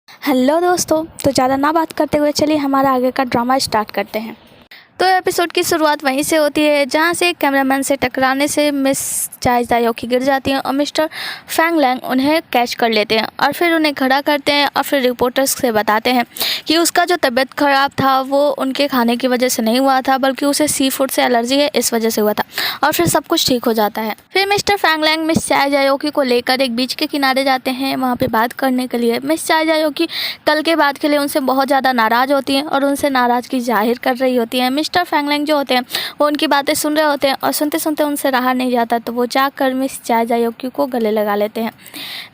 Hello दोस्तों, तो ज़्यादा ना बात करते हुए चलिए हमारा आगे का ड्रामा स्टार्ट करते हैं। तो एपिसोड की शुरुआत वहीं से होती है जहां से कैमरामैन से टकराने से मिस चाय जायोकी गिर जाती हैं और मिस्टर फैंग लैंग उन्हें कैच कर लेते हैं और फिर उन्हें खड़ा करते हैं और फिर रिपोर्टर्स से बताते हैं कि उसका जो तबीयत ख़राब था वो उनके खाने की वजह से नहीं हुआ था, बल्कि उसे सी फूड से एलर्जी है, इस वजह से हुआ था। और फिर सब कुछ ठीक हो जाता है। फिर मिस्टर फैंग लैंग मिस चाय जायोकी को लेकर एक बीच के किनारे जाते हैं वहाँ पर बात करने के लिए। मिस चाय जायोकी कल के बाद के लिए उनसे बहुत ज़्यादा नाराज़ होती हैं और उनसे नाराज़गी जाहिर कर रही होती हैं। मिस्टर फैंग लैंग जो होते हैं वो उनकी बातें सुन रहे होते हैं और सुनते सुनते उनसे रहा नहीं जाता, तो वो जाकर मिस चाय जायोकी को गले लगा लेते हैं।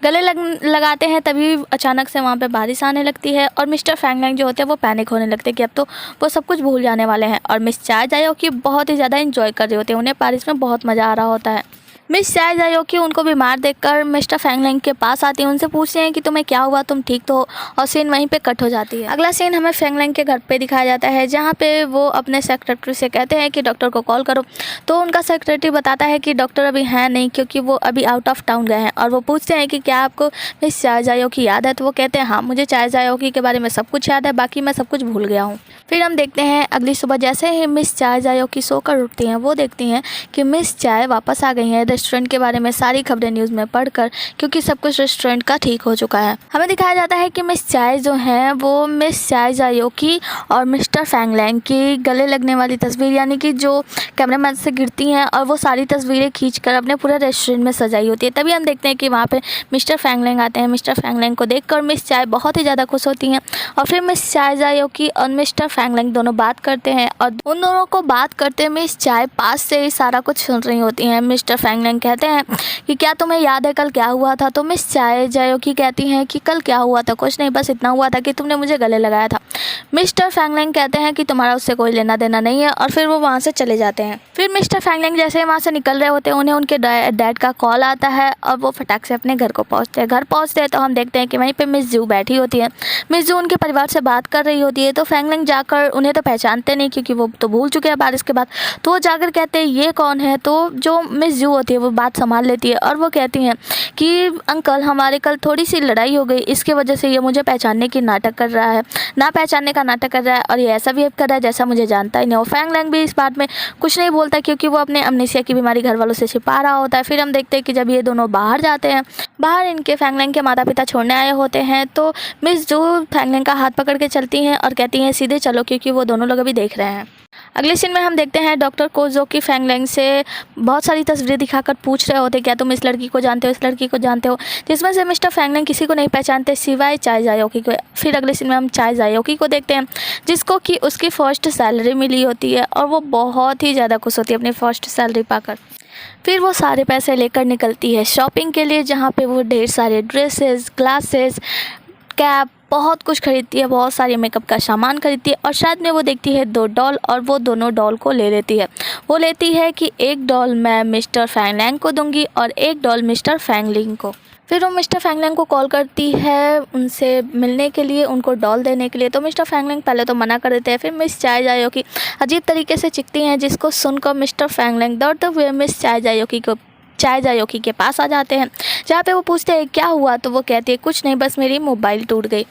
गले लगाते हैं तभी अचानक से वहाँ पे बारिश आने लगती है और मिस्टर फैंग लैंग जो होते हैं वो पैनिक होने लगते हैं कि अब तो वो सब कुछ भूल जाने वाले हैं। और मिस चाय जायोकी बहुत ही ज़्यादा इंजॉय कर रहे होते हैं, उन्हें बारिश में बहुत मज़ा आ रहा होता है। मिस चाय जायोकी उनको बीमार देखकर मिस्टर फैंग लैंग के पास आती हैं, उनसे पूछते हैं कि तुम्हें क्या हुआ, तुम ठीक तो हो, और सीन वहीं पे कट हो जाती है। अगला सीन हमें फैंग लैंग के घर पे दिखाया जाता है जहाँ पे वो अपने सेक्रेटरी से कहते हैं कि डॉक्टर को कॉल करो। तो उनका सेक्रेटरी बताता है कि डॉक्टर अभी हैं नहीं, क्योंकि वो अभी आउट ऑफ टाउन गए हैं। और वो पूछते हैं कि क्या आपको मिस चाय जायोकी याद है, तो वो कहते हैं हाँ, मुझे चाय जायोकी के बारे में सब कुछ याद है, बाकी मैं सब कुछ भूल गया हूँ। फिर हम देखते हैं अगली सुबह जैसे ही मिस चाय जायोकी सोकर उठती हैं वो देखती हैं कि मिस चाय वापस आ गई हैं रेस्टोरेंट के बारे में सारी खबरें न्यूज़ में पढ़कर, क्योंकि सब कुछ रेस्टोरेंट का ठीक हो चुका है। हमें दिखाया जाता है कि मिस चाय जो हैं वो मिस चाय जायोकी और मिस्टर फैंग लैंग की गले लगने वाली तस्वीर, यानी कि जो कैमरामैन से गिरती हैं और वो सारी तस्वीरें खींचकर अपने पूरे रेस्टोरेंट में सजाई होती है। तभी हम देखते हैं कि वहाँ पे मिस्टर फैंग लैंग आते हैं। मिस्टर फैंग लैंग को देखकर मिस चाय बहुत ही ज़्यादा खुश होती हैं और फिर मिस चाय जायोकी और मिस्टर फैंग लैंग दोनों बात करते हैं और उन दोनों को बात करते मिस चाय पास से ही सारा कुछ सुन रही होती हैं। मिस्टर फैंग लैंग कहते हैं कि क्या तुम्हें याद है कल क्या हुआ था, तो मिस चाय जायोकी कहती हैं कि कल क्या हुआ था, कुछ नहीं, बस इतना हुआ था कि तुमने मुझे गले लगाया था। मिस्टर फैंग लैंग कहते हैं कि तुम्हारा उससे कोई लेना देना नहीं है और फिर वो वहाँ से चले जाते हैं। फिर मिस्टर फैंग लैंग जैसे वहाँ से निकल रहे होते हैं उन्हें उनके डैड का कॉल आता है और वो फटाक से अपने घर को पहुँचते हैं। घर पहुँचते हैं तो हम देखते हैं कि वहीं पे मिस जू बैठी होती है। मिस जू उनके परिवार से बात कर रही होती है। तो फैंग लैंग जाकर, उन्हें तो पहचानते नहीं क्योंकि वो तो भूल चुके हैं बारिश के बाद, तो वो जाकर कहते हैं ये कौन है। तो जो मिस जू होती है वो बात संभाल लेती है और वो कहती हैं कि अंकल हमारे कल थोड़ी सी लड़ाई हो गई, इसके वजह से ये मुझे पहचानने की नाटक कर रहा है, ना पहचानने का नाटक कर रहा है और ये ऐसा बिहेव कर रहा है जैसा मुझे जानता ही नहीं। और फैंग लैंग भी इस बात में कुछ नहीं बोलता क्योंकि वो अपने अमनीसिया की बीमारी घर वालों से छिपा रहा होता है। फिर हम देखते हैं कि जब ये दोनों बाहर जाते हैं, बाहर इनके फैंग लैंग के माता पिता छोड़ने आए होते हैं, तो मिस जू फैंग लैंग का हाथ पकड़ के चलती हैं और कहती हैं सीधे चलो, क्योंकि वो दोनों लोग अभी देख रहे हैं। अगले सीन में हम देखते हैं डॉक्टर को जो कि फैंग लैंग से बहुत सारी तस्वीरें दिखाकर पूछ रहे होते क्या तुम इस लड़की को जानते हो, इस लड़की को जानते हो, जिसमें से मिस्टर फैंग लैंग किसी को नहीं पहचानते सिवाय चाय जायोकी को। फिर अगले सीन में हम चाय जायोकी को देखते हैं जिसको कि उसकी फ़र्स्ट सैलरी मिली होती है और वो बहुत ही ज़्यादा खुश होती है अपनी फ़र्स्ट सैलरी पाकर। फिर वो सारे पैसे लेकर निकलती है शॉपिंग के लिए, जहाँ पे वो ढेर सारे ड्रेसेस, ग्लासेस, कैप, बहुत कुछ खरीदती है, बहुत सारे मेकअप का सामान खरीदती है और शायद में वो देखती है 2 डॉल और वो दोनों डॉल को ले लेती है। वो लेती है कि 1 डॉल मैं मिस्टर फैंग लैंग को दूंगी और 1 डॉल मिस्टर फैंग लैंग को। फिर वो मिस्टर फैंग लैंग को कॉल करती है उनसे मिलने के लिए, उनको डॉल देने के लिए। तो मिस्टर फैंग लैंग पहले तो मना कर देते हैं। फिर मिस चाय जायोकी अजीब तरीके से चिखती हैं, जिसको सुनकर मिस्टर फैंग लैंग दौड़ते हुए मिस चाय जायोकी के पास आ जाते हैं, जहाँ पे वो पूछते हैं क्या हुआ। तो वो कहती है कुछ नहीं, बस मेरी मोबाइल टूट गई।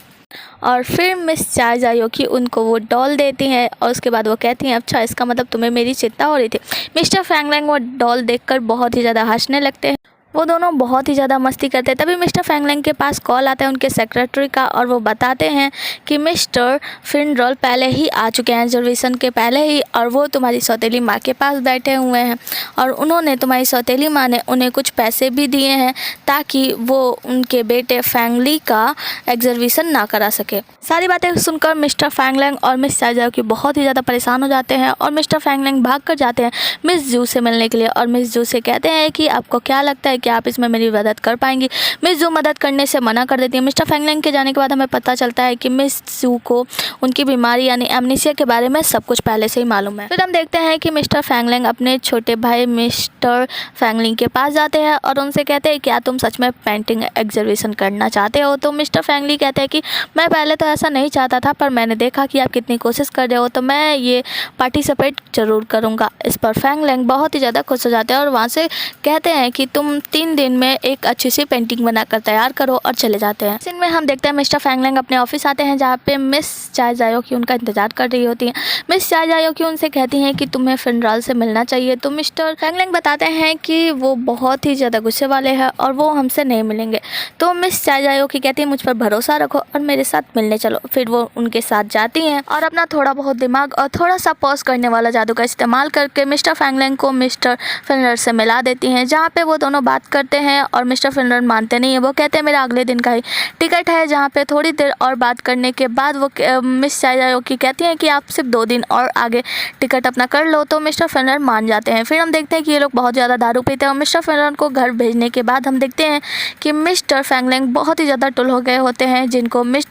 और फिर मिस चाय जायोकी उनको वो डॉल देती हैं और उसके बाद वो कहती हैं अच्छा, इसका मतलब तुम्हें मेरी चिंता हो रही थी। मिस्टर फैंग लैंग वो डॉल देखकर बहुत ही ज़्यादा हंसने लगते हैं। वो दोनों बहुत ही ज़्यादा मस्ती करते हैं। तभी मिस्टर फैंग लैंग के पास कॉल आता है उनके सेक्रेटरी का और वो बताते हैं कि मिस्टर फिनरॉल पहले ही आ चुके हैं, रिजर्वेशन के पहले ही, और वो तुम्हारी सौतेली माँ के पास बैठे हुए हैं और उन्होंने, तुम्हारी सौतेली माँ ने उन्हें कुछ पैसे भी दिए हैं ताकि वो उनके बेटे फैंगली का एग्जर्वेशन ना करा सके। सारी बातें सुनकर मिस्टर फैंग लैंग और मिस चाय जायोकी बहुत ही ज़्यादा परेशान हो जाते हैं और मिस्टर फैंग लैंग भाग कर जाते हैं मिस जू से मिलने के लिए और मिस जू से कहते हैं कि आपको क्या लगता है कि आप इसमें मेरी मदद कर पाएंगी। मिस जू मदद करने से मना कर देती है। मिस्टर फैंग लैंग के जाने के बाद हमें पता चलता है कि मिस जू को उनकी बीमारी यानी एमनीसिया के बारे में सब कुछ पहले से ही मालूम है। फिर हम देखते हैं कि मिस्टर फैंग लैंग अपने छोटे भाई मिस्टर फैंग लैंग के पास जाते हैं और उनसे कहते हैं क्या तुम सच में पेंटिंग एग्जीबिशन करना चाहते हो। तो मिस्टर फैंग लैंग कहते हैं कि मैं पहले तो ऐसा नहीं चाहता था, पर मैंने देखा कि आप कितनी कोशिश कर रहे हो तो मैं ये पार्टिसिपेट ज़रूर करूँगा। इस पर फैंग लैंग बहुत ही ज़्यादा खुश हो जाते हैं और वहाँ से कहते हैं कि तुम 3 दिन में एक अच्छी सी पेंटिंग बनाकर तैयार करो और चले जाते हैं। सीन में हम देखते हैं मिस्टर फैंगलैंग अपने ऑफिस आते हैं जहाँ पे मिस चाय जायोकी उनका इंतजार कर रही होती है। मिस चाय जायोकी उनसे कहती हैं कि तुम्हें फिनराल से मिलना चाहिए। तो मिस्टर फैंगलैंग बताते हैं कि वो बहुत ही ज़्यादा गुस्से वाले हैं और वो हमसे नहीं मिलेंगे। तो मिस चाय जायोकी कहती है मुझ पर भरोसा रखो और मेरे साथ मिलने चलो। फिर वो उनके साथ जाती हैं और अपना थोड़ा बहुत दिमाग और थोड़ा सा पॉज करने वाला जादू का इस्तेमाल करके मिस्टर फैंगलैंग को मिस्टर फिनरल से मिला देती हैं, जहाँ पे वो दोनों बात करते हैं और मिस्टर फिनरल मानते नहीं है। वो कहते हैं मेरा अगले दिन का ही टिकट है, जहाँ पे थोड़ी देर और बात करने के बाद वो मिस चाय जायोकी कहती हैं कि आप सिर्फ 2 दिन और आगे टिकट अपना कर लो। तो मिस्टर फिनरल मान जाते हैं। फिर हम देखते हैं कि ये लोग बहुत ज़्यादा दारू पीते हैं और मिस्टर फिनरल को घर भेजने के बाद हम देखते हैं कि मिस्टर फैंगलैंग बहुत ही ज़्यादा टुल हो गए होते हैं, जिनको मिस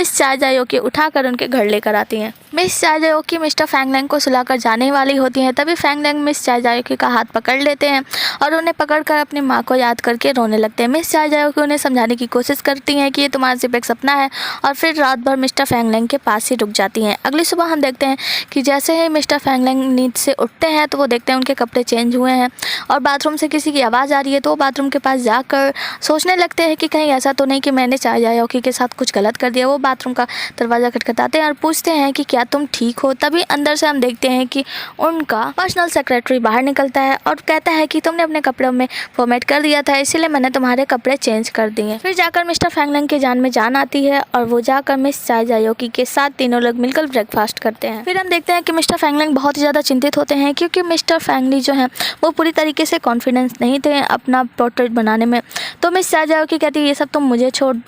चाय जायोकी उठाकर उनके घर लेकर आती हैं। मिस चाय जायोकी मिस्टर फैंगलैंग को सुलाकर जाने वाली होती हैं, तभी फैंगलैंग मिस चाय जायोकी का हाथ पकड़ लेते हैं और उन्हें पकड़कर अपनी माँ को याद करके रोने लगते हैं। मिस चाय जायोकी उन्हें समझाने की कोशिश करती हैं कि ये तुम्हारा सिर्फ एक सपना है और फिर रात भर मिस्टर फैंगलैंग के पास ही रुक जाती हैं। अगली सुबह हम देखते हैं कि जैसे ही मिस्टर फैंगलैंग नींद से उठते हैं तो वो देखते हैं उनके कपड़े चेंज हुए हैं और बाथरूम से किसी की आवाज़ आ रही है। तो वो बाथरूम के पास जाकर सोचने लगते हैं कि कहीं ऐसा तो नहीं कि मैंने चाय जायोकी के साथ कुछ गलत कर दिया। वो बाथरूम का दरवाज़ा खटखटाते हैं और पूछते हैं कि क्या तुम ठीक हो। तभी अंदर से हम देखते हैं कि उनका पर्सनल सेक्रेटरी बाहर निकलता है और कहता है कि तुमने अपने कपड़ों में फॉर्मेट कर दिया था, इसीलिए मैंने तुम्हारे कपड़े चेंज कर दिए। फिर जाकर मिस्टर फैंगलैंग की जान में जान आती है और वो जाकर मिस चाय जायोकी के साथ तीनों लोग मिलकर ब्रेकफास्ट करते हैं। फिर हम देखते हैं कि मिस्टर फैंगलैंग बहुत ही ज़्यादा चिंतित होते हैं, क्योंकि मिस्टर फैंगली जो है वो पूरी तरीके से कॉन्फिडेंस नहीं थे अपना पोर्ट्रेट बनाने में। तो मिस चाय जायोकी कहती है ये सब तुम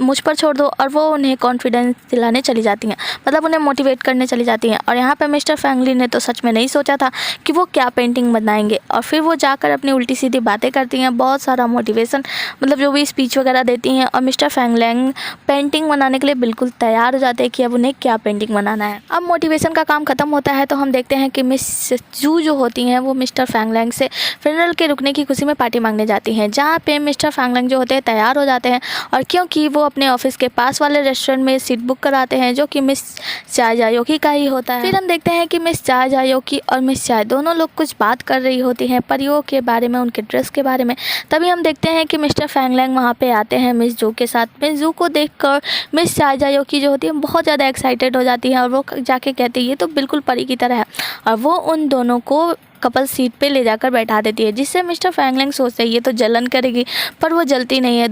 मुझ पर छोड़ दो और वो उन्हें कॉन्फिडेंस दिलाने चली जाती हैं, मतलब उन्हें मोटिवेट करने चली जाती हैं। और यहाँ पर मिस्टर फैंगली ने तो सच में नहीं सोचा था कि वो क्या पेंटिंग बनाएंगे और फिर वो जाकर अपनी उल्टी सीधी बातें करती हैं, बहुत सारा मोटिवेशन मतलब जो भी स्पीच वगैरह देती हैं और मिस्टर फैंगलैंग पेंटिंग बनाने के लिए बिल्कुल तैयार हो जाते हैं कि अब उन्हें क्या पेंटिंग बनाना है। अब मोटिवेशन का काम खत्म होता है तो हम देखते हैं कि मिस जू जो होती हैं वो मिस्टर फैंगलैंग से फिनरल के रुकने की खुशी में पार्टी मांगने जाती हैं, जहाँ पे मिस्टर फैंगलैंग जो होते हैं तैयार हो जाते हैं और क्योंकि वो अपने ऑफिस के पास वाले रेस्टोरेंट में सीट बुक कराते हैं जो कि मिस चाय जायोकी का ही होता है। फिर हम देखते हैं कि मिस चाय जायोकी और मिस चाय दोनों लोग कुछ बात कर रही होती हैं परियों के बारे में, उनके ड्रेस के बारे में। तभी हम देखते हैं कि मिस्टर फैंगलैंग वहाँ पे आते हैं मिस जू के साथ। मिस जू को देखकर मिस चाय जायोकी जो होती है बहुत ज़्यादा एक्साइटेड हो जाती है और वो जाके कहती है ये तो बिल्कुल परी की तरह है और वो उन दोनों को कपल सीट पे ले जाकर बैठा देती है, जिससे मिस्टर फैंगलैंग सोचते हैं ये तो जलन करेगी, पर वो जलती नहीं है,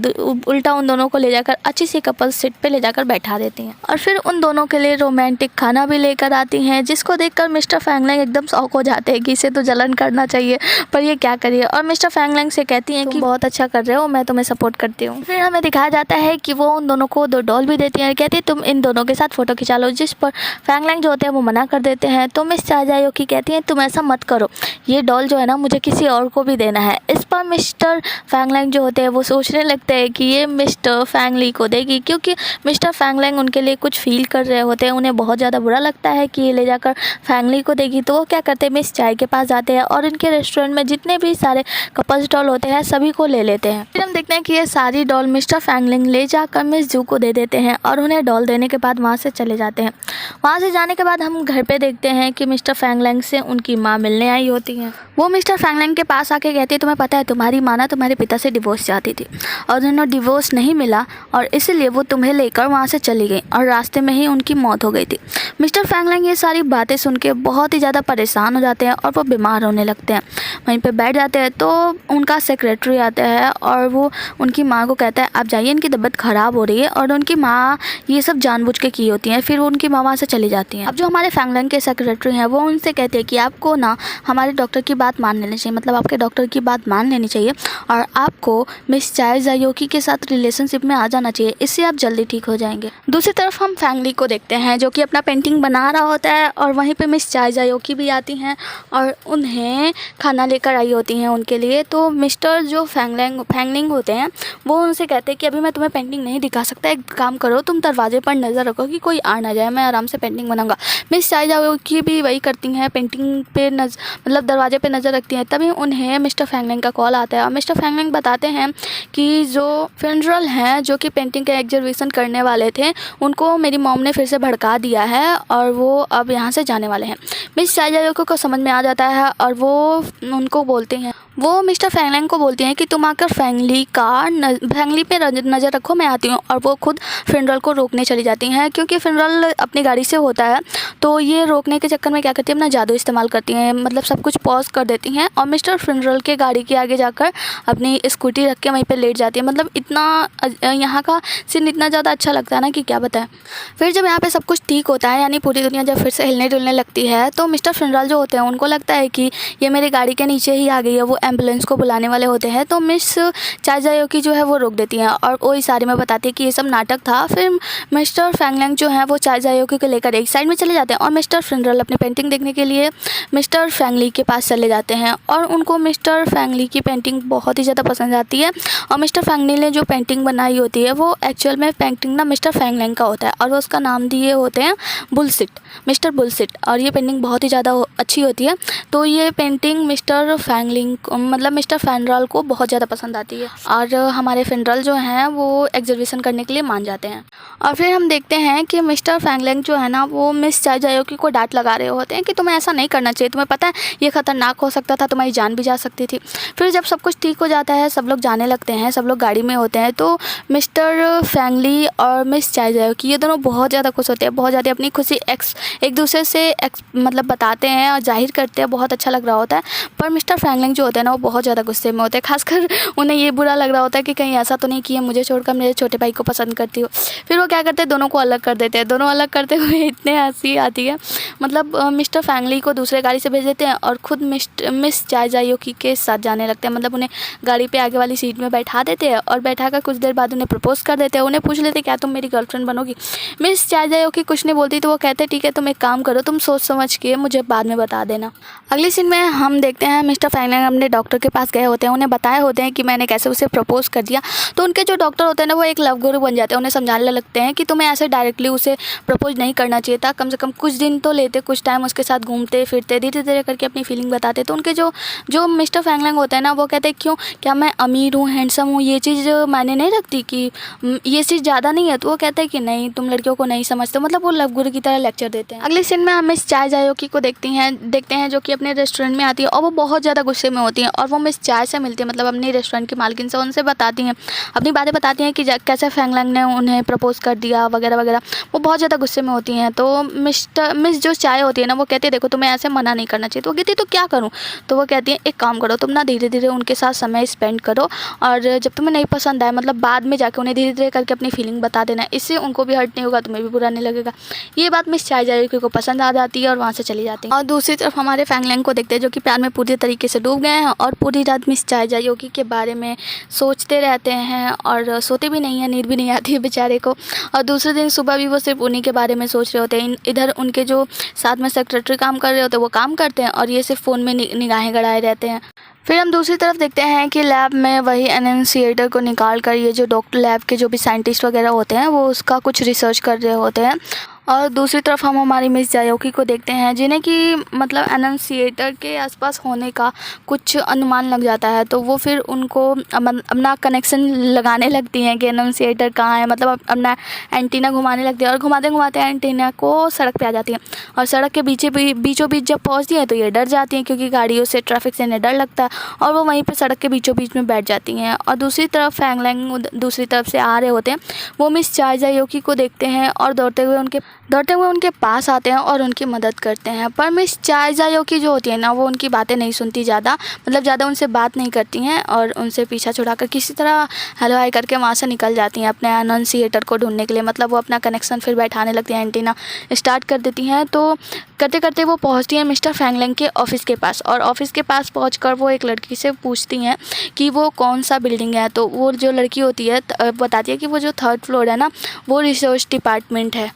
उल्टा उन दोनों को ले जाकर अच्छी सी कपल सीट पे ले जाकर बैठा देती हैं और फिर उन दोनों के लिए रोमांटिक खाना भी लेकर आती हैं, जिसको देखकर मिस्टर फैंगलैंग एकदम शॉक हो जाते हैं कि इसे तो जलन करना चाहिए पर ये क्या करिए। और मिस्टर फैंगलैंग से कहती हैं कि बहुत अच्छा कर रहे हो, मैं तुम्हें सपोर्ट करती हूँ। फिर हमें दिखाया जाता है कि वो उन दोनों को 2 डॉल भी देती हैं, कहती है तुम इन दोनों के साथ फोटो खिंचा लो, जिस पर फैंगलैंग जो होते हैं वो मना कर देते हैं। तो मिस चाय जायोकी कहती हैं तुम ऐसा मत करो, ये डॉल जो है ना मुझे किसी और को भी देना है। इस पर मिस्टर फैंगलैंग जो होते हैं वो सोचने लगते हैं कि ये मिस्टर फैंगली को देगी, क्योंकि मिस्टर फैंगलैंग उनके लिए कुछ फील कर रहे होते हैं, उन्हें बहुत ज़्यादा बुरा लगता है कि ये ले जाकर फैंगली को देगी। तो वो क्या करते हैं मिस चाय के पास जाते हैं और इनके रेस्टोरेंट में जितने भी सारे कपल्स डॉल होते हैं सभी को ले लेते हैं। फिर हम देखते हैं कि ये सारी डॉल मिस्टर फैंगलैंग ले जाकर मिस जू को दे देते हैं और उन्हें डॉल देने के बाद वहाँ से चले जाते हैं। वहाँ से जाने के बाद हम घर पे देखते हैं कि मिस्टर फैंगलैंग से उनकी माँ मिलने आई होती हैं। वो मिस्टर फैंगलैंग के पास आके कहती है तुम्हें पता है तुम्हारी माँ ना तुम्हारे पिता से डिवोर्स चाहती थी और उन्हें डिवोर्स नहीं मिला और इसलिए वो तुम्हें लेकर वहाँ से चली गई और रास्ते में ही उनकी मौत हो गई थी। मिस्टर फैंगलैंग ये सारी बातें सुन के बहुत ही ज़्यादा परेशान हो जाते हैं और वो बीमार होने लगते हैं। वहीं पे बैठ जाते हैं तो उनका सेक्रेटरी आता है और वो उनकी माँ को कहता है आप जाइए, इनकी तबीयत ख़राब हो रही है। और उनकी माँ ये सब जानबूझ के की होती हैं। फिर उनकी माँ वहाँ से चली जाती हैं। अब जो हमारे फैंगलैंग के सेक्रेटरी हैं वो उनसे कहते हैं कि आपको ना हमारे डॉक्टर की बात मान लेनी चाहिए, मतलब आपके डॉक्टर की बात मान लेनी चाहिए और आपको मिस चाय जायोकी के साथ रिलेशनशिप में आ जाना चाहिए, इससे आप जल्दी ठीक हो जाएंगे। दूसरी तरफ हम फैंगली को देखते हैं जो कि अपना पेंटिंग बना रहा होता है और वहीं पे मिस चाय जायोकी भी आती हैं और उन्हें खाना लेकर आई होती हैं उनके लिए। तो मिस्टर जो फैंगलिंग होते हैं वो उनसे कहते हैं कि अभी मैं तुम्हें पेंटिंग नहीं दिखा सकता, एक काम करो तुम दरवाजे पर नज़र रखो कि कोई आ ना जाए, मैं आराम से पेंटिंग बनाऊंगा। मिस चाय जायोकी भी वही करती हैं, पेंटिंग पे मतलब दरवाजे पे नज़र रखती हैं। तभी उन्हें मिस्टर फैंगलिंग का कॉल आता है और मिस्टर फैंगलिंग बताते हैं कि जो फिनरल हैं जो कि पेंटिंग का एग्जीबिशन करने वाले थे उनको मेरी मॉम ने फिर से भड़का दिया है और वो अब यहाँ से जाने वाले हैं। मिस चाय जायोकी को समझ में आ जाता है और वो उनको बोलते हैं वो मिस्टर फैंगलैंग को बोलती हैं कि तुम आकर फैंगली पे नज़र रखो, मैं आती हूँ। और वो खुद फिनरल को रोकने चली जाती हैं, क्योंकि फिनरल अपनी गाड़ी से होता है तो ये रोकने के चक्कर में क्या करती है, अपना जादू इस्तेमाल करती हैं, मतलब सब कुछ पॉज कर देती हैं और मिस्टर फिनरल के गाड़ी के आगे जाकर अपनी स्कूटी रख के वहीं पे लेट जाती है। मतलब इतना यहाँ का सीन इतना ज़्यादा अच्छा लगता है ना कि क्या बताएं। फिर जब यहाँ पे सब कुछ ठीक होता है, यानी पूरी दुनिया जब फिर से हिलने डुलने लगती है, तो मिस्टर फिनरल जो होते हैं उनको लगता है कि ये मेरी गाड़ी के नीचे ही आ गई है। वो एम्बुलेंस को बुलाने वाले होते हैं, तो मिस चाय जायोकी जो है वो रोक देती हैं और वो इशारे में बताती है कि ये सब नाटक था। फिर मिस्टर फैंगलैंग जो है वो चाय जायोकी को लेकर एक साइड में चले जाते हैं और मिस्टर फिनरल अपनी पेंटिंग देखने के लिए मिस्टर फैंगली के पास चले जाते हैं और उनको मिस्टर फैंगली की पेंटिंग बहुत ही ज़्यादा पसंद आती है। और मिस्टर फैंगली ने जो पेंटिंग बनाई होती है वो एक्चुअल में पेंटिंग ना मिस्टर फैंगलैंग का होता है और वो उसका नाम दिए होते हैं बुलशिट, मिस्टर बुलशिट। और ये पेंटिंग बहुत ही ज़्यादा अच्छी होती है। तो ये पेंटिंग मिस्टर फैंगलिंग मतलब मिस्टर फैनरल को बहुत ज़्यादा पसंद आती है और हमारे फिनरल जो हैं वो एग्जीबिशन करने के लिए मान जाते हैं। और फिर हम देखते हैं कि मिस्टर फैंगलैंग जो है ना वो मिस चाय जायोकी को डांट लगा रहे होते हैं कि तुम्हें ऐसा नहीं करना चाहिए, तुम्हें पता है ये ख़तरनाक हो सकता था, तुम्हारी जान भी जा सकती थी। फिर जब सब कुछ ठीक हो जाता है, सब लोग जाने लगते हैं, सब लोग गाड़ी में होते हैं, तो मिस्टर फैंगली और मिस चाय जायोकी ये दोनों बहुत ज़्यादा खुश होते हैं, बहुत ज़्यादा अपनी खुशी एक दूसरे से मतलब बताते हैं और जाहिर करते हैं। बहुत अच्छा लग रहा होता है। पर मिस्टर फैंगलिंग जो होते हैं ना वो बहुत ज़्यादा गुस्से में होते हैं, खासकर उन्हें ये बुरा लग रहा होता है कि कहीं ऐसा तो नहीं किया मुझे छोड़कर मेरे छोटे भाई को पसंद करती हो। फिर वो क्या करते हैं, दोनों को अलग कर देते हैं। दोनों अलग करते हुए इतने हंसी आती है, मतलब मिस्टर फैंगली को दूसरे गाड़ी से भेज देते हैं और खुद मिस चाय जायोकी के साथ जाने लगते हैं। मतलब उन्हें गाड़ी पे आगे वाली सीट में बैठा देते हैं और बैठा कर कुछ देर बाद उन्हें प्रपोज कर देते हैं। उन्हें पूछ लेते क्या तुम मेरी गर्लफ्रेंड बनोगी। मिस चाय जायोकी कुछ नहीं बोलती, तो वो कहते ठीक है तुम एक काम करो, तुम सोच समझ के मुझे बाद में बता देना। अगली सीन में हम देखते हैं मिस्टर फैंगलैंग अपने डॉक्टर के पास गए होते हैं, उन्हें बताए होते हैं कि मैंने कैसे उसे प्रपोज कर दिया। तो उनके जो डॉक्टर होते हैं ना वो एक लव गुरु बन जाते हैं, उन्हें समझाने लगते हैं कि तुम्हें ऐसे डायरेक्टली उसे प्रपोज नहीं करना चाहिए था, कम से कम कुछ दिन तो लेते, कुछ टाइम उसके साथ घूमते फिरते, धीरे धीरे करके अपनी फीलिंग बताते। तो उनके जो मिस्टर फैंगलैंग होते हैं ना वो कहते हैं क्यों, क्या मैं अमीर हूँ, हैंडसम हूँ, ये चीज़ मायने नहीं रखती, कि ये चीज़ ज़्यादा नहीं है। तो वो कहते हैं कि नहीं तुम लड़कियों को नहीं समझते, मतलब वो लव गुरु की तरह लेक्चर देते हैं। अगले सीन में हम मिस चाय जायोकी को देखते हैं जो कि अपने रेस्टोरेंट में आती है और वो बहुत ज़्यादा गुस्से में होती हैं और वो मिस चाय से मिलती है, मतलब अपनी रेस्टोरेंट की मालकिन से, उनसे बताती हैं, अपनी बातें बताती हैं कि कैसे फैंगलैंग ने उन्हें प्रपोज कर दिया वगैरह वगैरह। वो बहुत ज़्यादा गुस्से में होती हैं। तो मिस जो चाय होती है ना वो कहती है देखो तुम्हें ऐसे मना नहीं करना चाहिए। तो वो कहती है तो क्या करूँ। तो वो कहती है एक काम करो, तुम ना धीरे धीरे उनके साथ समय स्पेंड करो और जब तुम्हें नहीं पसंद आए मतलब बाद में जाकर उन्हें धीरे धीरे करके अपनी फीलिंग बता देना, इससे उनको भी हर्ट नहीं होगा, तुम्हें भी बुरा नहीं लगेगा। ये बात मिस चाय जायोकी को पसंद आ जाती है और वहाँ से चली जाती है। और दूसरी तरफ हमारे फैंगलैंग को देखते हैं जो कि प्यार में पूरी तरीके से डूब गए हैं और पूरी रात मिस चाय जायोकी के बारे में सोचते रहते हैं और सोते भी नहीं हैं, नींद भी नहीं आती है बेचारे को। और दूसरे दिन सुबह भी वो सिर्फ उन्हीं के बारे में सोच रहे होते हैं। इधर उनके जो साथ में सेक्रेटरी काम कर रहे होते हैं वो काम करते हैं और ये सिर्फ फ़ोन में निगाहें गड़ाए रहते हैं। फिर हम दूसरी तरफ देखते हैं कि लैब में वही एनन्सिएटर को निकाल कर ये जो डॉक्टर लैब के जो भी साइंटिस्ट वगैरह होते हैं वो उसका कुछ रिसर्च कर रहे होते हैं। और दूसरी तरफ हम हमारी मिस जायोकी को देखते हैं जिन्हें कि मतलब एनन्सिएटर के आसपास होने का कुछ अनुमान लग जाता है। तो वो फिर उनको अपना कनेक्शन लगाने लगती हैं कि एनन्सिएटर कहाँ है, मतलब अपना एंटीना घुमाने लगती है और घुमाते घुमाते एंटीना को सड़क पे आ जाती है। और सड़क के बीचों बीच जब पहुँचती हैं तो ये डर जाती हैं क्योंकि गाड़ियों से, ट्रैफिक से इन्हें डर लगता है और वो वहीं पर सड़क के बीचों बीच में बैठ जाती हैं। और दूसरी तरफ फैंगलैंग दूसरी तरफ से आ रहे होते हैं, वो मिस चाय जायोकी को देखते हैं और दौड़ते हुए उनके पास आते हैं और उनकी मदद करते हैं। पर मिस चाय जायोकी जो होती है ना वो उनकी बातें नहीं सुनती ज़्यादा, मतलब ज़्यादा उनसे बात नहीं करती हैं और उनसे पीछा छुड़ाकर किसी तरह हेलो हाय करके वहाँ से निकल जाती हैं अपने एनन्सिएटर को ढूंढने के लिए। मतलब वो अपना कनेक्शन फिर बैठाने लगती हैं, एंटीना स्टार्ट कर देती हैं। तो करते करते वो पहुँचती हैं मिस्टर फैंगलैंग के ऑफ़िस के पास और ऑफ़िस के पास पहुँचकर वो एक लड़की से पूछती हैं कि वो कौन सा बिल्डिंग है। तो वो जो लड़की होती है बताती है कि वो जो 3rd फ्लोर है ना वो रिसर्च डिपार्टमेंट है।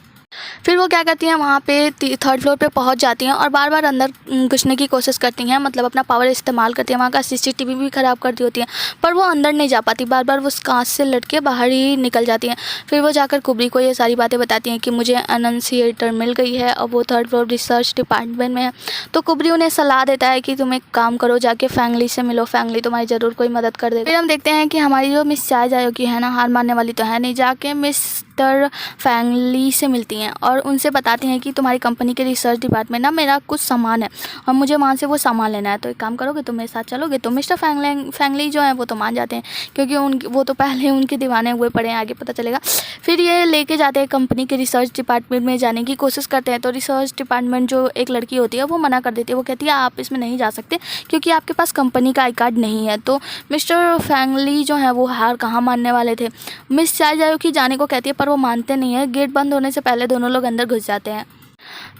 फिर वो क्या करती हैं, वहाँ पे 3rd फ्लोर पे पहुँच जाती हैं और बार बार अंदर घुसने की कोशिश करती हैं, मतलब अपना पावर इस्तेमाल करती हैं। वहाँ का CCTV भी ख़राब कर दी होती हैं पर वो अंदर नहीं जा पाती, बार बार वो उस कांच से लटके बाहर ही निकल जाती हैं। फिर वो जाकर कुबरी को ये सारी बातें बताती हैं कि मुझे एनन्सिएटर मिल गई है और वो 3rd फ्लोर रिसर्च डिपार्टमेंट में है। तो कुबरी उन्हें सलाह देता है कि तुम एक काम करो, जाके फैंगली से मिलो, फैंगली तुम्हारी ज़रूर कोई मदद कर दे। फिर हम देखते हैं कि हमारी जो मिस चाय जायोकी है ना हार मानने वाली तो है नहीं, जाके मिस मिस्टर फैंगली से मिलती हैं और उनसे बताती हैं कि तुम्हारी कंपनी के रिसर्च डिपार्टमेंट ना मेरा कुछ सामान है और मुझे वहाँ से वो सामान लेना है, तो एक काम करोगे, तुम मेरे साथ चलोगे? तो मिस्टर फैंगली जो है वो तो मान जाते हैं, क्योंकि वो तो पहले उनके दीवाने हुए पड़े हैं, आगे पता चलेगा। फिर ये लेके जाते हैं कंपनी के रिसर्च डिपार्टमेंट में जाने की कोशिश करते हैं। तो रिसर्च डिपार्टमेंट जो एक लड़की होती है वो मना कर देती है, वो कहती है आप इसमें नहीं जा सकते क्योंकि आपके पास कंपनी का आई कार्ड नहीं है। तो मिस्टर फैंगली जो है वो हार कहाँ मानने वाले थे। मिस चाय जायोकी जाने को कहती है पर वो मानते नहीं है। गेट बंद होने से पहले दोनों लोग अंदर घुस जाते हैं।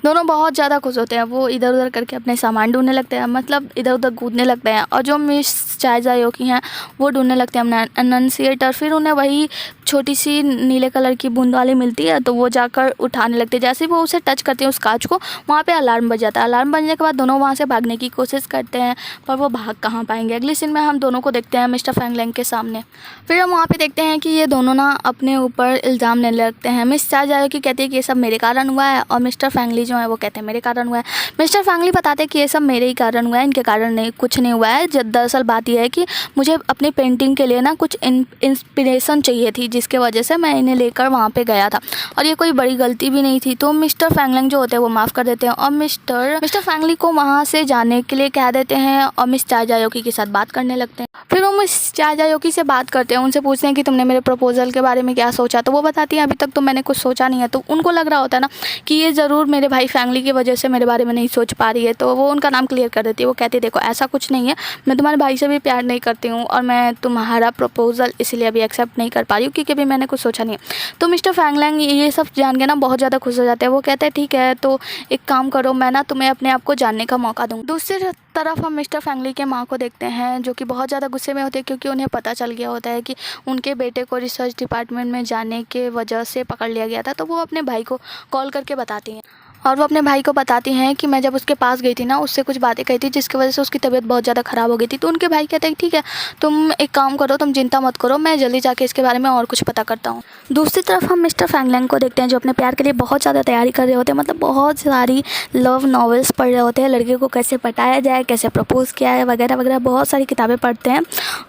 दोनों बहुत ज़्यादा खुश होते हैं, वो इधर उधर करके अपने सामान ढूंढने लगते हैं, मतलब इधर उधर कूदने लगते हैं। और जो मिस चाय जायोकी हैं वो ढूंढने लगते हैं अपना एनन्सिएटर। फिर उन्हें वही छोटी सी नीले कलर की बूंद वाली मिलती है, तो वो जाकर उठाने लगते हैं। जैसे ही वो उसे टच करते हैं उस कांच को, वहाँ पे अलार्म बज जाता है। अलार्म बजने के बाद दोनों वहाँ से भागने की कोशिश करते हैं पर वो भाग कहाँ पाएंगे। अगले सीन में हम दोनों को देखते हैं मिस्टर फैंगलैंग के सामने। फिर हम वहाँ पे देखते हैं कि ये दोनों ना अपने ऊपर इल्ज़ाम लेने लगते हैं। मिस चाय जायोकी कहती है कि ये सब मेरे कारण हुआ है और मिस्टर फैंगली जो है वो कहते हैं मेरे कारण हुआ है। मिस्टर फैंगली बताते हैं कि ये सब मेरे ही कारण हुआ है, इनके कारण नहीं, कुछ नहीं हुआ है। दरअसल बात यह है कि मुझे अपनी पेंटिंग के लिए ना कुछ इंस्पिरेशन चाहिए थी, जिसके वजह से मैं इन्हें लेकर वहाँ पे गया था और ये कोई बड़ी गलती भी नहीं थी। तो मिस्टर फैंगलैंग जो होते हैं वो माफ़ कर देते हैं और मिस्टर फैंगली को वहाँ से जाने के लिए कह देते हैं और मिस चाय जायोकी के साथ बात करने लगते हैं। फिर वो मिस चाय जायोकी से बात करते हैं, उनसे पूछते हैं कि तुमने मेरे प्रपोजल के बारे में क्या सोचा। तो वो बताती हैं अभी तक तो मैंने कुछ सोचा नहीं है। तो उनको लग रहा होता है ना कि ये ज़रूर मेरे भाई फैंगली की वजह से मेरे बारे में नहीं सोच पा रही है, तो वो उनका नाम क्लियर कर देती है। वो कहती है देखो ऐसा कुछ नहीं है, मैं तुम्हारे भाई से भी प्यार नहीं करती हूँ और मैं तुम्हारा प्रपोजल इसलिए अभी एक्सेप्ट नहीं कर पा रही हूँ क्योंकि अभी मैंने कुछ सोचा नहीं है। तो मिस्टर फैंगलैंग ये सब जान के ना बहुत ज़्यादा खुश हो जाते हैं। वो कहते हैं ठीक है तो एक काम करो, मैं ना तुम्हें अपने आप को जानने का मौका दूँ। दूसरी तरफ हम मिस्टर फैंगली के माँ को देखते हैं जो कि बहुत ज़्यादा गुस्से में होते हैं क्योंकि उन्हें पता चल गया होता है कि उनके बेटे को रिसर्च डिपार्टमेंट में जाने के वजह से पकड़ लिया गया था। तो वो अपने भाई को कॉल करके बताती हैं और वो अपने भाई को बताती हैं कि मैं जब उसके पास गई थी ना उससे कुछ बातें कही थी जिसकी वजह से उसकी तबीयत बहुत ज़्यादा ख़राब हो गई थी। तो उनके भाई कहते हैं ठीक है तुम एक काम करो, तुम चिंता मत करो, मैं जल्दी जाके इसके बारे में और कुछ पता करता हूँ। दूसरी तरफ हम मिस्टर फैंगलैंग को देखते हैं जो अपने प्यार के लिए बहुत ज़्यादा तैयारी कर रहे होते हैं, मतलब बहुत सारी लव नॉवेल्स पढ़ रहे होते हैं, लड़के को कैसे पटाया जाए, कैसे प्रपोज़ किया है वगैरह वगैरह, बहुत सारी किताबें पढ़ते हैं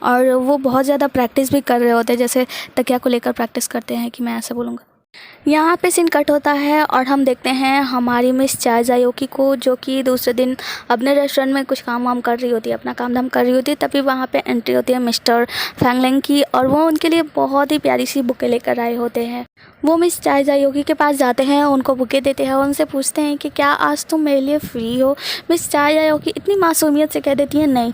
और वो बहुत ज़्यादा प्रैक्टिस भी कर रहे होते हैं, जैसे तकिया को लेकर प्रैक्टिस करते हैं कि मैं ऐसे बोलूँगा। यहाँ पे सीन कट होता है और हम देखते हैं हमारी मिस चाय जायोकी को जो कि दूसरे दिन अपने रेस्टोरेंट में कुछ काम वाम कर रही होती है, अपना काम धाम कर रही होती है। तभी वहाँ पे एंट्री होती है मिस्टर फैंगलैंग की और वो उनके लिए बहुत ही प्यारी सी बुके लेकर आए होते हैं। वो मिस चाय जायोकी के पास जाते हैं, उनको बुके देते हैं और उनसे पूछते हैं कि क्या आज तुम मेरे लिए फ्री हो। मिस चाय जायोकी इतनी मासूमियत से कह देती है नहीं।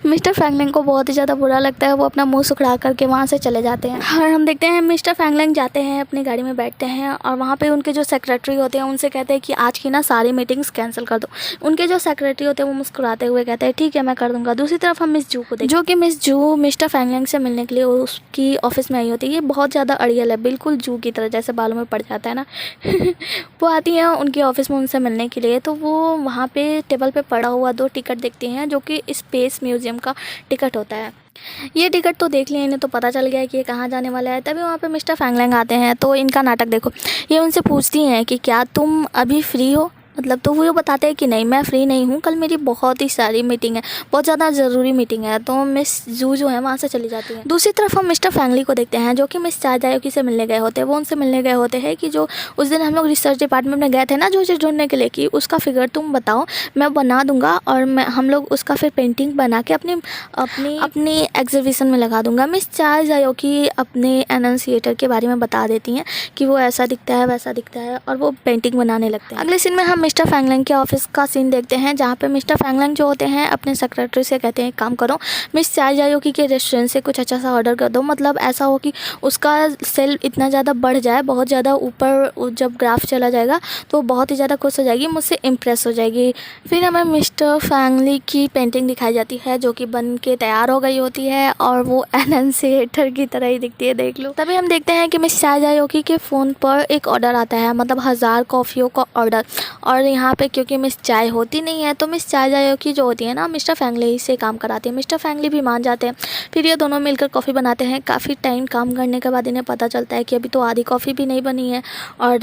मिस्टर फैंगलैंग को बहुत ही ज़्यादा बुरा लगता है, वो अपना मुंह सुखड़ा करके वहाँ से चले जाते हैं। और हम देखते हैं मिस्टर फैंगलैंग जाते हैं अपनी गाड़ी में बैठते हैं और वहाँ पे उनके जो सेक्रेटरी होते हैं उनसे कहते हैं कि आज की ना सारी मीटिंग्स कैंसिल कर दो। उनके जो सेक्रेटरी होते हैं वो मुस्कुराते हुए कहते हैं ठीक है मैं कर दूंगा। दूसरी तरफ हम मिस जू को देखते हैं जो कि मिस जू मिस्टर फैंगलैंग से मिलने के लिए उसकी ऑफिस में आई होती है। ये बहुत ज़्यादा अड़ियल है, बिल्कुल जू की तरह, जैसे बालों में पड़ जाता है ना। वो आती हैं उनकी ऑफिस में उनसे मिलने के लिए। तो वो वहाँ पे टेबल पे पड़ा हुआ 2 टिकट देखती हैं जो कि स्पेस म्यूजियम का टिकट होता है। ये टिकट तो देख लिया, इन्हें तो पता चल गया है कि ये कहाँ जाने वाला है। तभी वहाँ पे मिस्टर फैंगलैंग आते हैं तो इनका नाटक देखो। ये उनसे पूछती हैं कि क्या तुम अभी फ्री हो, मतलब तो वो बताते हैं कि नहीं मैं फ्री नहीं हूँ, कल मेरी बहुत ही सारी मीटिंग है, बहुत ज़्यादा ज़रूरी मीटिंग है। तो मिस जू जो है वहाँ से चली जाती है। दूसरी तरफ हम मिस्टर फैंगली को देखते हैं जो कि मिस चाय जायोकी से मिलने गए होते हैं। वो उनसे मिलने गए होते हैं कि जो उस दिन हम लोग रिसर्च डिपार्टमेंट में गए थे ना जो चीज़ ढूंढने के लिए, कि उसका फिगर तुम बताओ मैं बना दूंगा और हम लोग उसका फिर पेंटिंग बना के अपनी एग्जीबिशन में लगा दूंगा। मिस चाय जायोकी अपने एनन्सिएटर के बारे में बता देती हैं कि वो ऐसा दिखता है वैसा दिखता है और वो पेंटिंग बनाने लगते हैं। अगले सीन में हम मिस्टर फैंगलैंग के ऑफिस का सीन देखते हैं जहाँ पे मिस्टर फैंगलैंग जो होते हैं अपने सेक्रेटरी से कहते हैं काम करो मिस चाय जायोकी के रेस्टोरेंट से कुछ अच्छा सा ऑर्डर कर दो, मतलब ऐसा हो कि उसका सेल इतना ज़्यादा बढ़ जाए, बहुत ज़्यादा ऊपर जब ग्राफ चला जाएगा तो बहुत ही ज़्यादा खुश हो जाएगी, मुझसे इम्प्रेस हो जाएगी। फिर हमें मिस्टर फैंगली की पेंटिंग दिखाई जाती है जो कि बन के तैयार हो गई होती है और वो एनन्सिएटर की तरह ही दिखती है, देख लो। तभी हम देखते हैं कि मिस चाय जायोकी के फ़ोन पर एक ऑर्डर आता है, मतलब 1000 कॉफ़ियों का ऑर्डर, और यहाँ पे क्योंकि मिस चाय होती नहीं है तो मिस चाय जायोकी जो होती है ना मिस्टर फैंगली से काम कराती है। मिस्टर फैंगली भी मान जाते हैं। फिर ये दोनों मिलकर कॉफ़ी बनाते हैं। काफ़ी टाइम काम करने के बाद इन्हें पता चलता है कि अभी तो आधी कॉफ़ी भी नहीं बनी है और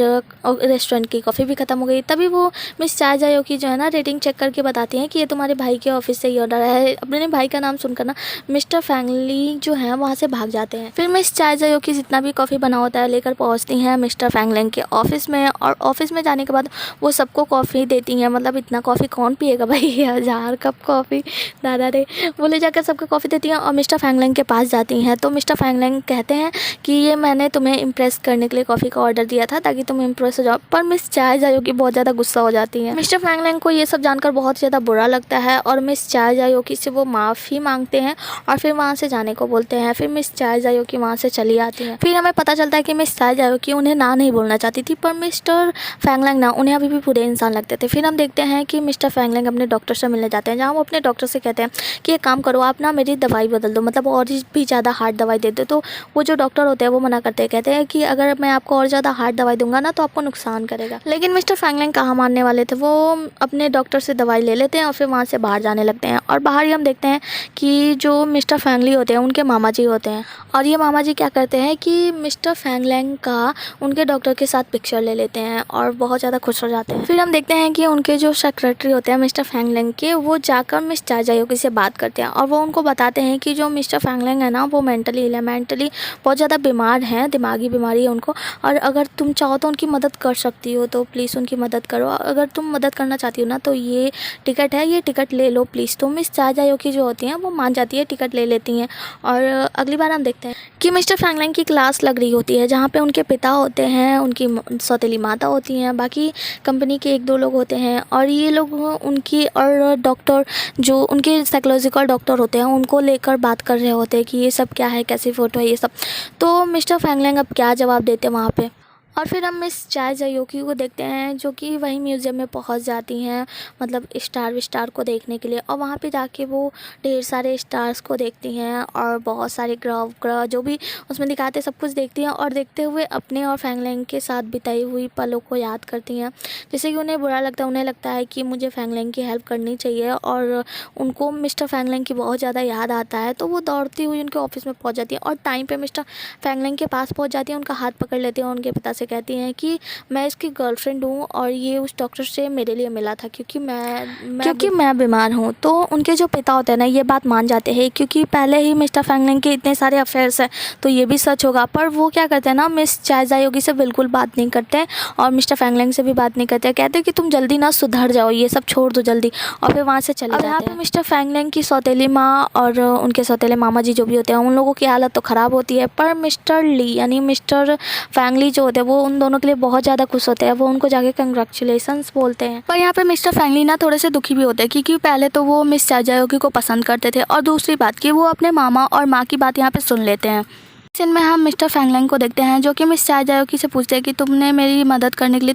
रेस्टोरेंट की कॉफ़ी भी ख़त्म हो गई। तभी वो मिस चाय जायोकी जो है ना रेटिंग चेक करके बताती हैं कि ये तुम्हारे भाई के ऑफिस से ही ऑर्डर है। अपने भाई का नाम सुनकर ना मिस्टर फैंगली जो है वहाँ से भाग जाते हैं। फिर मिस चाय जायोकी जितना भी कॉफ़ी बना होता है लेकर पहुँचती हैं मिस्टर फैंगलिंग के ऑफिस में, और ऑफिस में जाने के बाद वो सबको कॉफ़ी देती हैं। मतलब इतना कॉफ़ी कौन पिएगा भाई, 1000 कप कॉफ़ी, दादा रे। वो ले जाकर सबको कॉफ़ी देती हैं और मिस्टर फैंगलिंग के पास जाती हैं। तो मिस्टर फैंगलिंग कहते हैं कि ये मैंने तुम्हें इम्प्रेस करने के लिए कॉफ़ी का ऑर्डर दिया था ताकि तुम इम्प्रेस हो जाओ। पर मिस चाय जायोकी बहुत ज़्यादा गुस्सा हो जाती हैं। मिस्टर फैंगलिंग को ये सब जानकर बहुत ज़्यादा बुरा लगता है और मिस चाय जायोकी से वो माफ़ी मांगते हैं और फिर वहाँ से जाने को बोलते हैं। फिर मिस चाय जायोकी वहाँ से चली आती हैं। फिर हमें पता चलता है कि मिस चाय जायोकी उन्हें ना नहीं बोलना चाहती थी, पर मिस्टर फैंगलिंग ना उन्हें अभी भी पूरे इंसान लगते थे। फिर हम देखते हैं कि मिस्टर फैंगलिंग अपने डॉक्टर से मिलने जाते हैं, जहाँ वो अपने डॉक्टर से कहते हैं कि एक काम करो, आप ना मेरी दवाई बदल दो, मतलब और भी ज़्यादा हार्ड दवाई दे दो। तो वो जो डॉक्टर होते हैं वो मना करते हैं, कहते हैं कि अगर मैं आपको और ज़्यादा हार्ड दवाई दूंगा ना तो आपको नुकसान करेगा। लेकिन मिस्टर फैंगलिंग कहाँ मानने वाले थे, वो अपने डॉक्टर से दवाई ले लेते हैं और फिर वहाँ से बाहर जाने लगते हैं। और बाहर ही हम देखते हैं कि जो मिस्टर फैंगली होते हैं उनके मामा जी होते हैं, और ये मामा जी क्या करते हैं कि मिस्टर फैंगलिंग का उनके डॉक्टर के साथ पिक्चर ले लेते हैं और बहुत ज़्यादा खुश हो जाते हैं। फिर हम देखते हैं कि उनके जो सेक्रेटरी होते हैं मिस्टर फैंगलिंग के, वो जाकर मिस चाय जायोकी से बात करते हैं और वो उनको बताते हैं कि जो मिस्टर फैंगलिंग है ना वो मेंटली बहुत ज़्यादा बीमार हैं, दिमागी बीमारी है उनको, और अगर तुम चाहो तो उनकी मदद कर सकती हो, तो प्लीज़ उनकी मदद करो। अगर तुम मदद करना चाहती हो ना तो ये टिकट है, ये टिकट ले लो प्लीज़। तो मिस चाय जायोकी जो होती हैं वो मान जाती है, टिकट ले लेती हैं। और अगली बार हम देखते हैं कि मिस्टर फैंगलिंग की क्लास लग रही होती है, जहाँ पे उनके पिता होते हैं, उनकी सौतेली माता होती हैं, बाकी कंपनी के 1-2 लोग होते हैं, और ये लोग उनकी और डॉक्टर जो उनके साइकोलॉजिकल डॉक्टर होते हैं उनको लेकर बात कर रहे होते हैं कि ये सब क्या है, कैसी फ़ोटो है ये सब। तो मिस्टर फैंगलिंग अब क्या जवाब देते हैं वहाँ पे। और फिर हम मिस चाय जायोकी को देखते हैं जो कि वहीं म्यूज़ियम में पहुंच जाती हैं, मतलब स्टार को देखने के लिए। और वहाँ पे जाके वो ढेर सारे स्टार्स को देखती हैं और बहुत सारे ग्रह जो भी उसमें दिखाते हैं सब कुछ देखती हैं, और देखते हुए अपने और फैंगलिंग के साथ बिताई हुई पलों को याद करती हैं। जैसे कि उन्हें बुरा लगता है, उन्हें लगता है कि मुझे फैंगलिंग की हेल्प करनी चाहिए, और उनको मिस्टर फैंगलिंग की बहुत ज़्यादा याद आता है। तो वो दौड़ती हुई उनके ऑफिस में पहुँच जाती है और टाइम पर मिस्टर फैंगलिंग के पास पहुँच जाती है, उनका हाथ पकड़ लेती हैं और उनके पिता से कहती हैं कि मैं इसकी गर्लफ्रेंड हूँ और ये उस डॉक्टर से मेरे लिए मिला था क्योंकि मैं बीमार हूँ। तो उनके जो पिता होते हैं ना ये बात मान जाते हैं, क्योंकि पहले ही मिस्टर फैंगलिंग के इतने सारे अफेयर्स हैं तो ये भी सच होगा। पर वो क्या करते हैं ना, मिस चाय जायोकी से बिल्कुल बात नहीं करते हैं और मिस्टर फैंगलिंग से भी बात नहीं करते हैं। कहते हैं कि तुम जल्दी ना सुधर जाओ, ये सब छोड़ दो जल्दी, और फिर वहाँ से चले जाते हैं। यहाँ पे मिस्टर फैंगलिंग की सौतेली माँ और उनके सौतेले मामा जी जो भी होते हैं उन लोगों की हालत तो ख़राब होती है, पर मिस्टर ली यानी मिस्टर फैंगली जो होते हैं वो उन दोनों के लिए बहुत ज़्यादा खुश होते हैं। वो उनको जाके कंग्रेचुलेशंस बोलते हैं। पर यहाँ पे मिस्टर फैंगली ना थोड़े से दुखी भी होते हैं, क्योंकि पहले तो वो मिस चाय जायोकी को पसंद करते थे, और दूसरी बात कि वो अपने मामा और माँ की बात यहाँ पे सुन लेते हैं। सीन में हम मिस्टर फैंगलिंग को देखते हैं जो कि मिस चाय जायोकी से पूछते हैं कि तुम मेरी मदद करने के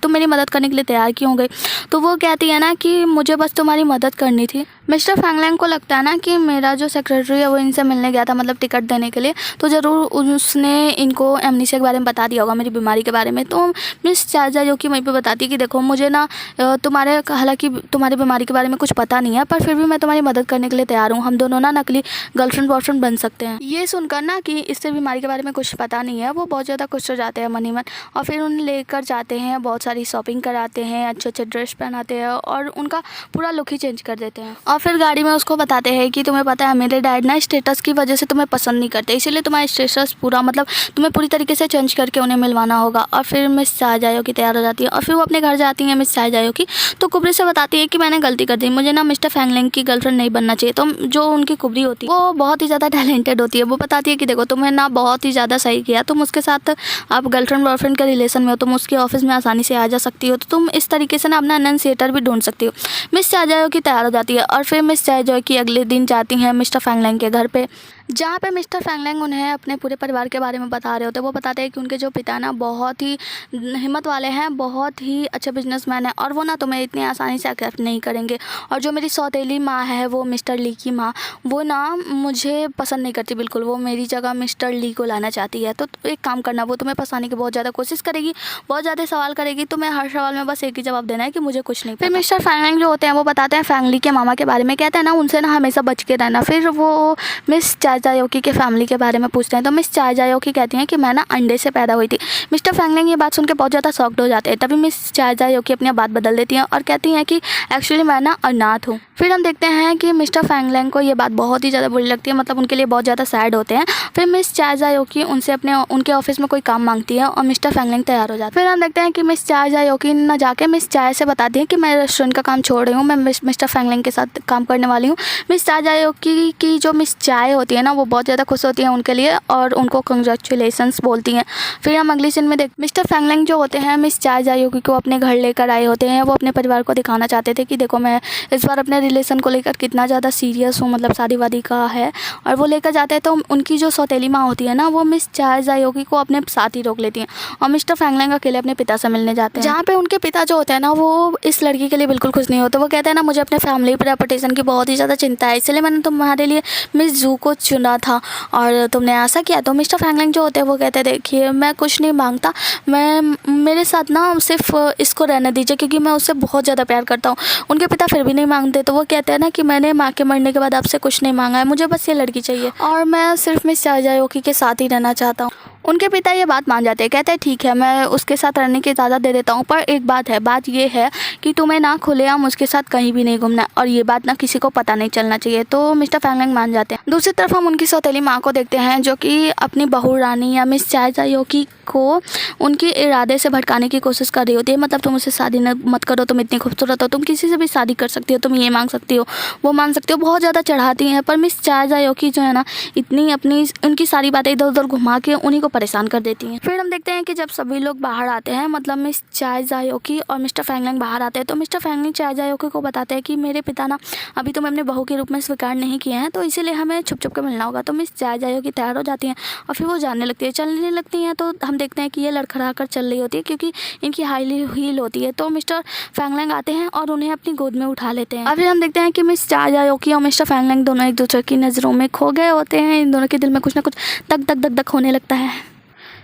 लिए तैयार क्यों हो गई। तो वो कहती है ना कि मुझे बस तुम्हारी मदद करनी थी। मिस्टर फैंगलिंग को लगता है ना कि मेरा जो सेक्रेटरी है वो इनसे मिलने गया था, मतलब टिकट देने के लिए, तो ज़रूर उसने इनको एमनीसिया के बारे में बता दिया होगा, मेरी बीमारी के बारे में। तो मिस चाय जायोकी वहीं पे बताती है कि देखो मुझे ना हालांकि तुम्हारी बीमारी के बारे में कुछ पता नहीं है, पर फिर भी मैं तुम्हारी मदद करने के लिए तैयार हूँ। हम दोनों ना नकली गर्लफ्रेंड बॉयफ्रेंड बन सकते हैं। ये सुनकर ना कि इससे बीमारी के बारे में कुछ पता नहीं है, वो बहुत ज़्यादा खुश हो जाते हैं मन ही मन, और फिर उन्हें लेकर जाते हैं, बहुत सारी शॉपिंग कराते हैं, अच्छे अच्छे ड्रेस पहनाते हैं और उनका पूरा लुक ही चेंज कर देते हैं। और फिर गाड़ी में उसको बताते हैं कि तुम्हें पता है मेरे डैड ना स्टेटस की वजह से तुम्हें पसंद नहीं करते, इसीलिए तुम्हारा स्टेटस पूरा मतलब तुम्हें पूरी तरीके से चेंज करके उन्हें मिलवाना होगा। और फिर मिस चाय जायोकी तैयार हो जाती है और फिर वो अपने घर जाती हैं मिस चाय जायोकी। तो कुबरी से बताती है कि मैंने गलती कर दी, मुझे ना मिस्टर फैंगलिंग की गर्लफ्रेंड नहीं बनना चाहिए। तो जो उनकी कुबरी होती है वो बहुत ही ज़्यादा टैलेंटेड होती है, वो बताती है कि देखो तुम्हें ना बहुत ही ज़्यादा सही किया, तुम उसके साथ आप गर्लफ्रेंड बॉयफ्रेंड के रिलेशन में हो, तुम उसके ऑफिस में आसानी से आ जा सकती हो, तो तुम इस तरीके से ना अपना एनंसिएटर भी ढूंढ सकती हो। मिस चाय जायोकी तैयार हो जाती है और फिर मिस चाय जायोकी अगले दिन जाती हैं मिस्टर फैंगलिंग के घर पे। जहाँ पे मिस्टर फैंगलैंग उन्हें अपने पूरे परिवार के बारे में बता रहे होते हैं। वो बताते हैं कि उनके जो पिता ना बहुत ही हिम्मत वाले हैं, बहुत ही अच्छे बिजनेसमैन हैं और वो ना तुम्हें इतनी आसानी से एक्सेप्ट नहीं करेंगे। और जो मेरी सौतेली माँ है, वो मिस्टर ली की माँ, वो ना मुझे पसंद नहीं करती बिल्कुल। वो मेरी जगह मिस्टर ली को लाना चाहती है। तो एक काम करना, वो तुम्हें फंसाने की बहुत ज़्यादा कोशिश करेगी, बहुत ज़्यादा सवाल करेगी। तुम्हें हर सवाल में बस एक ही जवाब देना है कि मुझे कुछ नहीं पता। फिर मिस्टर फैंगलैंग जो होते हैं वो बताते हैं फैंगली के मामा के बारे में, कहते हैं ना उनसे ना हमेशा बच के रहना। फिर वो मिस चाय जायोकी के फैमिली के बारे में पूछते हैं। तो मिस चाय जायोकी कहती हैं कि मैं ना अंडे से पैदा हुई थी। मिस्टर फैंगलैंग ये बात सुन के बहुत ज़्यादा शॉक्ड हो जाते हैं। तभी मिस चाय जायोकी अपनी बात बदल देती हैं और कहती हैं कि एक्चुअली मैं ना अनाथ हूँ। फिर हम देखते हैं कि मिस्टर फैंगलैंग को ये बात बहुत ही ज़्यादा बुरी लगती है, मतलब उनके लिए बहुत ज़्यादा सैड होते हैं। फिर मिस चाय जायोकी उनसे उनके ऑफिस में कोई काम मांगती है और मिस्टर फैंगलैंग तैयार हो जाते हैं। फिर हम देखते हैं कि मिस चाय जायोकी ना जाके मिस चाय से बताती है कि मैं रेस्टोरेंट का काम छोड़ रही हूँ, मैं मिस्टर फैंगलैंग के साथ काम करने वाली हूँ। मिस चाय जायोकी की जो मिस चाय होती है ना, वो बहुत ज़्यादा खुश होती है उनके लिए और उनको कंग्रेचुलेशंस बोलती हैं। फिर हम अगली सीन में मिस्टर फैंगलैंग जो होते हैं मिस चाय जायोकी को अपने घर लेकर आए होते हैं। वो अपने परिवार को दिखाना चाहते थे कि देखो मैं इस बार अपने रिलेशन को लेकर कितना ज़्यादा सीरियस हूँ, मतलब शादी वादी का है। और वो लेकर जाते हैं तो उनकी जो सौतेली माँ होती है ना, वो मिस चाय जायोकी को अपने साथ ही रोक लेती हैं और मिस्टर फैंगलैंग अकेले अपने पिता से मिलने जाते हैं। जहाँ पे उनके पिता जो होते हैं ना, वो इस लड़की के लिए बिल्कुल खुश नहीं होते। वो कहते हैं ना मुझे अपने फैमिली रेपुटेशन की बहुत ही ज़्यादा चिंता है, इसलिए मैंने तुम्हारे लिए मिस जू को चुना था और तुमने ऐसा किया। तो मिस्टर फैंगलैंग जो होते हैं वो कहते हैं देखिए मैं कुछ नहीं मांगता, मेरे साथ ना सिर्फ इसको रहने दीजिए क्योंकि मैं उससे बहुत ज़्यादा प्यार करता हूँ। उनके पिता फिर भी नहीं मांगते। तो वो कहते हैं ना कि मैंने माँ के मरने के बाद आपसे कुछ नहीं मांगा है, मुझे बस ये लड़की चाहिए और मैं सिर्फ मिस चाय जायोकी के साथ ही रहना चाहता हूँ। उनके पिता ये बात मान जाते हैं, कहते हैं ठीक है मैं उसके साथ रहने की इजाज़त दे देता हूँ, पर एक बात है, बात ये है कि तुम्हें ना खुलेआम उसके साथ कहीं भी नहीं घूमना और ये बात ना किसी को पता नहीं चलना चाहिए। तो मिस्टर फैंगलैंग मान जाते हैं। दूसरी तरफ हम उनकी सौतेली माँ को देखते हैं जो कि अपनी बहू रानी या मिस चाय जायोकी को उनके इरादे से भटकाने की कोशिश कर रही होती है। मतलब तुम उससे शादी मत करो, तुम इतनी खूबसूरत हो, तुम किसी से भी शादी कर सकती हो, तुम ये मांग सकती हो, वो मांग सकती हो, बहुत ज़्यादा चढ़ाती हैं। पर मिस चाय जायोकी जो है ना, इतनी अपनी उनकी सारी बातें इधर उधर घुमा के उन्हीं को परेशान कर देती हैं। फिर हम देखते हैं कि जब सभी लोग बाहर आते हैं, मतलब मिस चाय जायोकी और मिस्टर फैंगलैंग बाहर आते हैं, तो मिस्टर फैंगलैंग चाय जायोकी को बताते हैं कि मेरे पिता ना अभी तुम अपने बहू के रूप में स्वीकार नहीं किए हैं, तो इसीलिए हमें छुप छुप के मिलना होगा। तो मिस चाय जायोकी तैयार हो जाती हैं और फिर वो जाने लगती है, चलने लगती हैं। तो हम देखते हैं कि ये लड़खड़ा कर चल रही होती है क्योंकि इनकी हाई हील होती है। तो मिस्टर फैंगलैंग आते हैं और उन्हें अपनी गोद में उठा लेते हैं। और फिर हम देखते हैं कि मिस चाय जायोकी और मिस्टर फैंगलैंग दोनों एक दूसरे की नज़रों में खो गए होते हैं। इन दोनों के दिल में कुछ ना कुछ धक धक धक धक होने लगता है।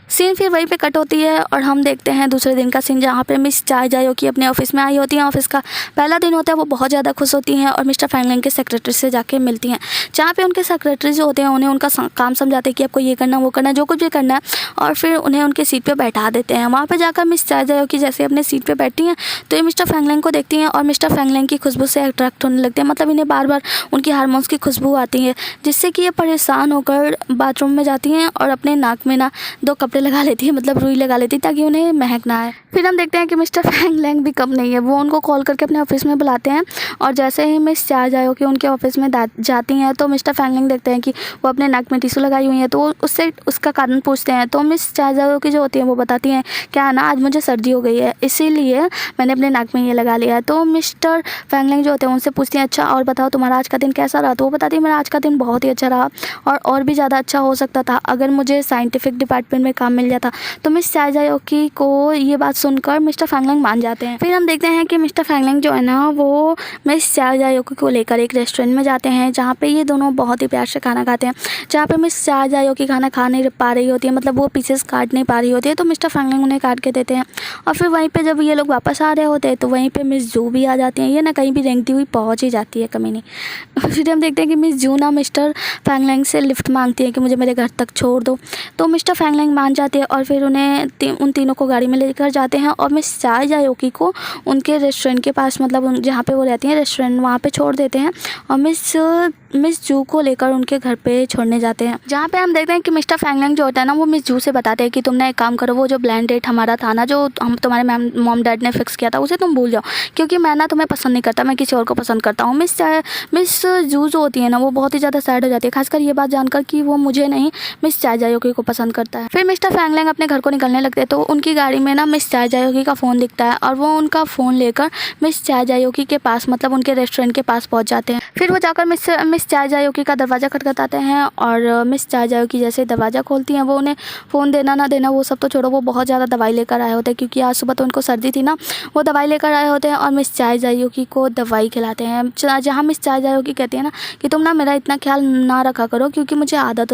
सीन फिर वहीं पे कट होती है और हम देखते हैं दूसरे दिन का सीन, जहाँ पे मिस चाय जायोकी अपने ऑफिस में आई होती हैं। ऑफिस का पहला दिन होता है, वो बहुत ज़्यादा खुश होती हैं और मिस्टर फैंगलैंग के सेक्रेटरी से जाके मिलती हैं, जहाँ पे उनके सेक्रेटरी जो होते हैं उन्हें उनका काम समझाते हैं कि आपको ये करना वो करना, जो कुछ भी करना है, और फिर उन्हें उनके सीट पर बैठा देते हैं। वहाँ पर जाकर मिस चाय जायोकी जैसे अपने सीट पर बैठती हैं तो ये मिस्टर फैंगलैंग को देखती हैं और मिस्टर फैंगलैंग की खुशबू से अट्रैक्ट होने लगते हैं। मतलब इन्हें बार बार उनकी हार्मोन्स की खुशबू आती है, जिससे कि ये परेशान होकर बाथरूम में जाती हैं और अपने नाक में ना 2 कपड़े लगा लेती हैं, मतलब रुई लगा लेती ताकि उन्हें महक ना आए। फिर हम देखते हैं कि मिस्टर फैंगलैंग भी कम नहीं है, वो उनको कॉल करके अपने ऑफिस में बुलाते हैं और जैसे ही मिस चाय जायोकी उनके ऑफिस में जाती हैं तो मिस्टर फैंगलैंग देखते हैं कि वो अपने नाक में टिश्यू लगाई हुई है। तो उससे उसका कारण पूछते हैं। तो मिस चाय जायोकी जो होती है वो बताती हैं क्या ना आज मुझे सर्दी हो गई है, इसीलिए मैंने अपने नाक में ये लगा लिया है। तो मिस्टर फैंगलैंग जो होते हैं उनसे पूछती हैं अच्छा और बताओ तुम्हारा आज का दिन कैसा रहा। तो वो बताती है मेरा आज का दिन बहुत ही अच्छा रहा और भी ज़्यादा अच्छा हो सकता था अगर मुझे साइंटिफिक डिपार्टमेंट में काम मिल जाता। तो मिस चाय जायोकी को ये बात सुनकर मिस्टर फैंगलैंग मान जाते हैं। फिर हम देखते हैं कि मिस्टर फैंगलैंग जो है ना वो मिस चाय जायोकी को लेकर एक रेस्टोरेंट में जाते हैं, जहाँ पे ये दोनों बहुत ही प्यार से खाना खाते हैं। जहाँ पे मिस चाय जायोकी खाना खा नहीं पा रही होती है, मतलब वो पीसेस काट नहीं पा रही होती है, तो मिस्टर फैंगलैंग उन्हें काट के देते हैं। और फिर वहीं पे जब ये लोग वापस आ रहे होते हैं तो वहीं पे मिस जू भी आ जाती हैं। ये ना कहीं भी रेंगती हुई पहुँच ही जाती है कमी नहीं। फिर हम देखते हैं कि मिस जू ना मिस्टर फैंगलैंग से लिफ्ट मांगती है कि मुझे मेरे घर तक छोड़ दो। तो मिस्टर फैंगलैंग मान जाते हैं और फिर उन तीनों को गाड़ी में लेकर जाते हैं और मिस चाय जायोकी को उनके रेस्टोरेंट के पास, मतलब जहाँ पे वो रहती हैं रेस्टोरेंट, वहाँ पे छोड़ देते हैं और मिस जू को लेकर उनके घर पे छोड़ने जाते हैं। जहाँ पे हम देखते हैं कि मिस्टर फैंगलैंग जो होता है ना वो मिस जू से बताते हैं कि तुमने एक काम करो, वो जो ब्लाइंड डेट हमारा था ना जो हम तुम्हारे मॉम डैड ने फिक्स किया था उसे तुम भूल जाओ, क्योंकि मैं ना तुम्हें पसंद नहीं करता, मैं किसी और को पसंद करता हूँ। मिस जू जो होती है ना वो बहुत ही ज़्यादा सैड हो जाती है, खासकर ये बात जानकर कि वो मुझे नहीं मिस चाय जायोकी को पसंद करता है। फिर मिस्टर फैंगलैंग अपने घर को निकलने लगते हैं तो उनकी गाड़ी में ना मिस चाय जायोकी का फ़ोन दिखता है और वो उनका फ़ोन लेकर मिस चाय जायोकी के पास, मतलब उनके रेस्टोरेंट के पास पहुंच जाते हैं। फिर वो जाकर मिस मिस चाय जायोकी का दरवाज़ा खटखटाते हैं और मिस चाय जायोकी जैसे दरवाज़ा खोलती हैं, वो उन्हें फ़ोन देना ना देना वो सब तो छोड़ो, वो बहुत ज़्यादा दवाई लेकर आए होते हैं क्योंकि आज सुबह तो उनको सर्दी थी ना। वो दवाई लेकर आए होते हैं और मिस चाय जायोकी को दवाई खिलाते हैं। जहाँ मिस चाय जायोकी कहती है ना कि तुम ना मेरा इतना ख्याल ना रखा करो क्योंकि मुझे आदत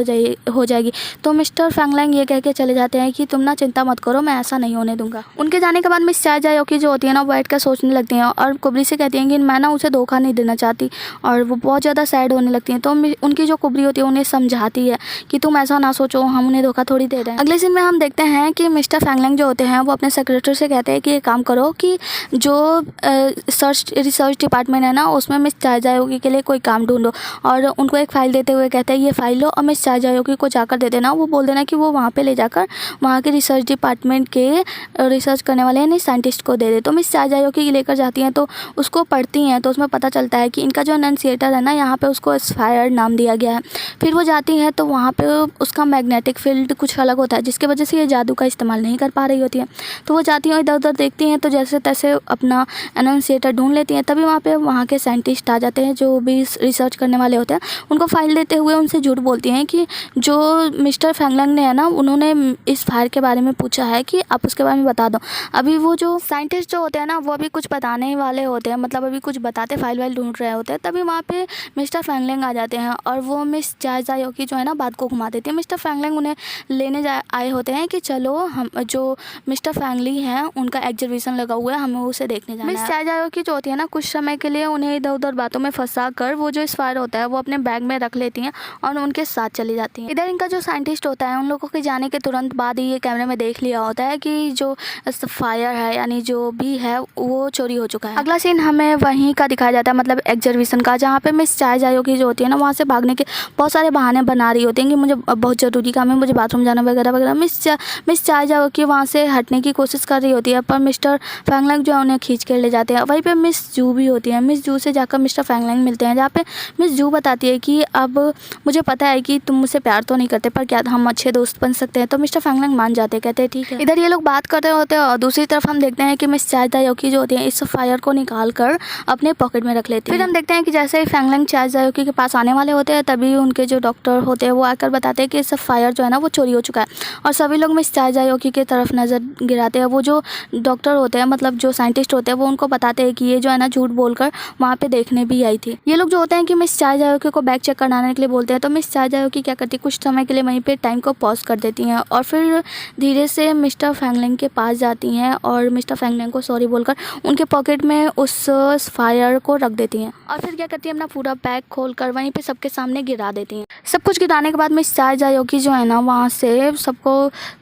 हो जाएगी। तो मिस्टर फैंगलैंग ये कह के चले जाते हैं कि तुम ना चिंता मत करो, मैं ऐसा नहीं होने दूंगा। उनके जाने के बाद मिस चाय जायोकी जो होती है ना वो बैठ कर सोचने लगती हैं और कुबरी से कहती हैं कि मैं ना उसे धोखा नहीं देना चाहती, और वो बहुत ज़्यादा सैड होने लगती हैं। तो उनकी जो कुबरी होती है उन्हें समझाती है कि तुम ऐसा ना सोचो, हम उन्हें धोखा थोड़ी दे रहे हैं। अगले सीन में हम देखते हैं कि मिस्टर फैंगलैंग जो होते हैं वो अपने सेक्रेटरी से कहते हैं कि एक काम करो कि जो रिसर्च डिपार्टमेंट है ना उसमें मिस चाय जायोगी के लिए कोई काम ढूंढो, और उनको एक फ़ाइल देते हुए कहते हैं ये फ़ाइल लो और मिस चाय जायोगी को जाकर दे देना। वो बोल देना कि वो वहाँ पे ले जाकर वहाँ के रिसर्च डिपार्टमेंट के रिसर्च करने वाले यानी साइंटिस्ट को दे दे। तो मिस चाय जायोगी लेकर जाती हैं, तो उसको पढ़ती हैं तो उसमें पता चलता है कि इनका जो एनंसिएटर है ना यहाँ पे उसको एस्पायर नाम दिया गया है। फिर वो जाती हैं तो वहाँ पे उसका मैग्नेटिक फील्ड कुछ अलग होता है जिसकी वजह से ये जादू का इस्तेमाल नहीं कर पा रही होती है। तो वो जाती हैं इधर उधर देखती हैं, तो जैसे तैसे अपना एनंसिएटर ढूंढ लेती हैं। तभी वहाँ पे वहाँ के साइंटिस्ट आ जाते हैं जो भी रिसर्च करने वाले होते हैं। उनको फाइल देते हुए उनसे झूठ बोलती हैं कि जो मिस्टर फैंगलैंग ने है ना उन्होंने इस फायर के बारे में पूछा है कि आप उसके बारे में बता दो। अभी वो जो साइंटिस्ट जो होते हैं ना वो अभी कुछ बताने ही वाले होते हैं, मतलब अभी कुछ बताते फाइल वाइल ढूंढ रहे होते हैं। तभी वहाँ पे मिस्टर फैंगलैंग आ जाते हैं और वो मिस चाय जायोकी जो है ना बात को घुमा देती है। मिस्टर फैंगलैंग उन्हें लेने आए होते हैं कि चलो हम जो मिस्टर फैंगली हैं उनका एग्जीबिशन लगा हुआ है, हमें उसे देखने जाना है। मिस चाय जायोकी जो होती है ना कुछ समय के लिए उन्हें इधर उधर बातों में फंसा कर वो जो फायर होता है वो अपने बैग में रख लेती हैं और उनके साथ चली जाती हैं। इधर इनका जो साइंटिस्ट होता है उन लोगों के जाने के तुरंत बाद ही ये कैमरे में देख लिया होता है कि जो फायर है यानी जो भी है वो चोरी हो चुका है। अगला सीन हमें वहीं का दिखाया जाता है, मतलब एग्जीबिशन का, जहाँ पे मिस चाय जायोकी जो होती है ना वहाँ से भागने के बहुत सारे बहाने बना रही होती हैं कि मुझे बहुत ज़रूरी काम है, मुझे बाथरूम जाना वगैरह वगैरह। मिस चाय जायोकी वहाँ से हटने की कोशिश कर रही होती है पर मिस्टर फैंगलैंग जो है उन्हें खींच कर ले जाते हैं। वहीं पे मिस जू भी होती है। मिस जू से जाकर मिस्टर फैंगलैंग मिलते हैं, जहाँ पे मिस जू बताती है कि अब मुझे पता है कि तुम मुझसे प्यार तो नहीं करते पर क्या हम अच्छे दोस्त बन सकते हैं। तो मिस्टर फैंगलैंग मान जाते हैं, कहते हैं ठीक है। इधर ये लोग बात कर रहे होते हैं और दूसरी तरफ हम देखते हैं कि मिस चाय जायोकी जो होती है इस फायर को निकाल कर अपने पॉकेट में रख लेती है। फिर हम देखते हैं कि जैसे ही फैंगलैंग चाय जायोकी के पास आने वाले होते हैं तभी उनके जो डॉक्टर होते हैं वो आकर बताते हैं कि इस फायर जो है ना वो चोरी हो चुका है, और सभी लोग मिस चाय जायोकी की तरफ नज़र गिराते हैं। वो जो डॉक्टर होते हैं मतलब जो साइंटिस्ट होते हैं वो उनको बताते हैं कि ये जो है ना झूठ बोलकर वहाँ पे देखने भी आई थी। ये लोग जो होते हैं कि मिस चाय जायोकी को बैग चेक कराने के लिए बोलते हैं, तो मिस चाय जायोकी क्या करती है कुछ समय के लिए वहीं पे टाइम को पॉज कर देती हैं और फिर धीरे से मिस्टर फैंगलैंग के पास जाती हैं और मिस्टर फैंगलैंग को सॉरी बोलकर उनके पॉकेट में उस फायर को रख देती हैं और फिर क्या करती है अपना पूरा बैग खोलकर वहीं पे सबके सामने गिरा देती हैं। सब कुछ गिराने के बाद मिस चाय जायोकी जो है ना वहाँ से सबको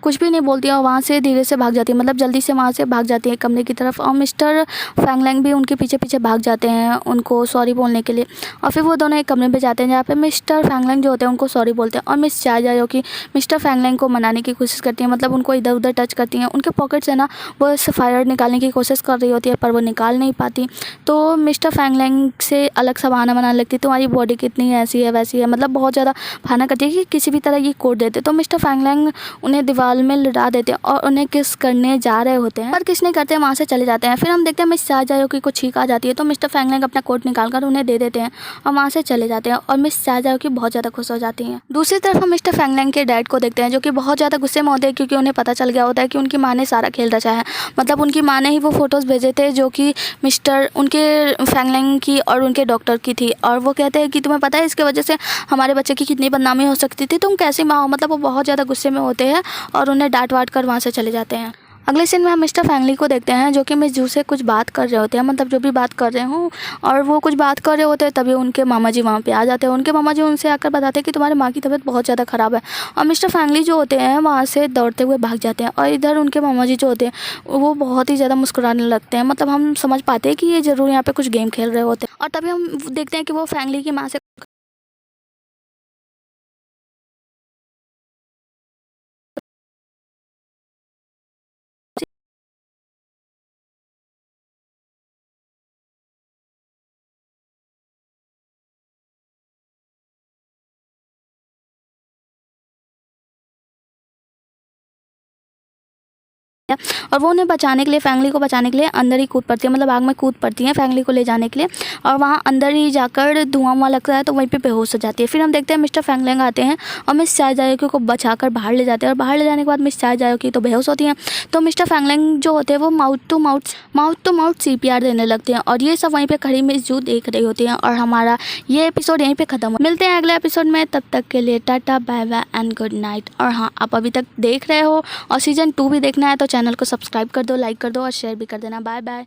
कुछ भी नहीं बोलती है और वहाँ से धीरे से भाग जाती है, मतलब जल्दी से वहाँ से भाग जाती है कमरे की तरफ, और मिस्टर फैंगलैंग भी उनके पीछे पीछे भाग जाते हैं उनको सॉरी बोलने के लिए। और फिर वो दोनों एक कमरे पे जाते हैं जहाँ पे मिस्टर फैंगलैंग जो होते हैं उनको सॉरी बोलते हैं और मिस चाय जायोकी मिस्टर फैंगलैंग को मनाने की कोशिश करती हैं, मतलब उनको इधर उधर टच करती हैं। उनके पॉकेट से ना वो फायर निकालने की कोशिश कर रही होती है पर वो निकाल नहीं पाती। तो मिस्टर फैंगलैंग से अलग सा बहाना बनाने लगती है, तुम्हारी बॉडी कितनी ऐसी है वैसी है, मतलब बहुत ज़्यादा बहाना करती है कि किसी भी तरह ये कोड देते। तो मिस्टर फैंगलैंग उन्हें दीवार में लड़ा देते हैं और उन्हें किस करने जा रहे होते हैं पर किस नहीं करते, वहाँ से चले जाते हैं। फिर हम देखते हैं मिस चाय जायोकी को छींक आ जाती है तो मिस्टर फैंगलैंग अपना कोट निकालकर उन्हें दे देते हैं और वहाँ से चले जाते हैं और मिस चाय जायोकी बहुत ज़्यादा खुश हो जाती हैं। दूसरी तरफ हम मिस्टर फैंगलैंग के डैड को देखते हैं जो कि बहुत ज़्यादा गुस्से में होते हैं क्योंकि उन्हें पता चल गया होता है कि उनकी माँ ने सारा खेल रचा है, मतलब उनकी माँ ने ही वो फोटोज़ भेजे थे जो कि मिस्टर उनके फैंगलैंग की और उनके डॉक्टर की थी, और वो कहते हैं कि तुम्हें पता है इसके वजह से हमारे बच्चे की कितनी बदनामी हो सकती थी, तुम कैसी माँ हो, मतलब वो बहुत ज़्यादा गुस्से में होते हैं और उन्हें डांट वाट कर वहाँ से चले जाते हैं। अगले सीन में हम मिस्टर फैंगली को देखते हैं जो कि मिस जू से कुछ बात कर रहे होते हैं, मतलब जो भी बात कर रहे हों, और वो कुछ बात कर रहे होते हैं तभी उनके मामा जी वहाँ पे आ जाते हैं। उनके मामा जी उनसे आकर बताते हैं कि तुम्हारे माँ की तबीयत बहुत ज़्यादा ख़राब है, और मिस्टर फैंगली जो होते हैं वहाँ से दौड़ते हुए भाग जाते हैं। और इधर उनके मामा जी जो होते हैं वो बहुत ही ज़्यादा मुस्कुराने लगते हैं, मतलब हम समझ पाते हैं कि ये ज़रूर यहाँ पर कुछ गेम खेल रहे होते हैं। और तभी हम देखते हैं कि वो फैंगली की माँ से और वो उन्हें बचाने के लिए, फैंगली को बचाने के लिए अंदर ही कूद पड़ती है, मतलब आग में कूद पड़ती हैं फैंगली को ले जाने के लिए। और वहाँ अंदर ही जाकर धुआं लगता है तो वहीं पे बेहोश हो जाती है। फिर हम देखते हैं मिस्टर फैंगलिंग आते हैं और मिस चाय जायोकी को बचाकर बाहर ले जाते हैं। और बाहर ले जाने के बाद मिस चाय जायोकी तो बेहोश होती हैं। तो मिस्टर फैंगलिंग जो होते हैं वो माउथ टू माउथ CPR देने लगते हैं। और ये सब वहीं पे खड़ी मिस जू देख रही होती हैं। और हमारा ये एपिसोड यहीं पे ख़त्म हो। मिलते हैं अगले एपिसोड में, तब तक के लिए tata bye bye and good night. और हाँ, आप अभी तक देख रहे हो और सीज़न 2 भी देखना है तो चैनल को सब्सक्राइब कर दो, लाइक कर दो और शेयर भी कर देना। Bye bye.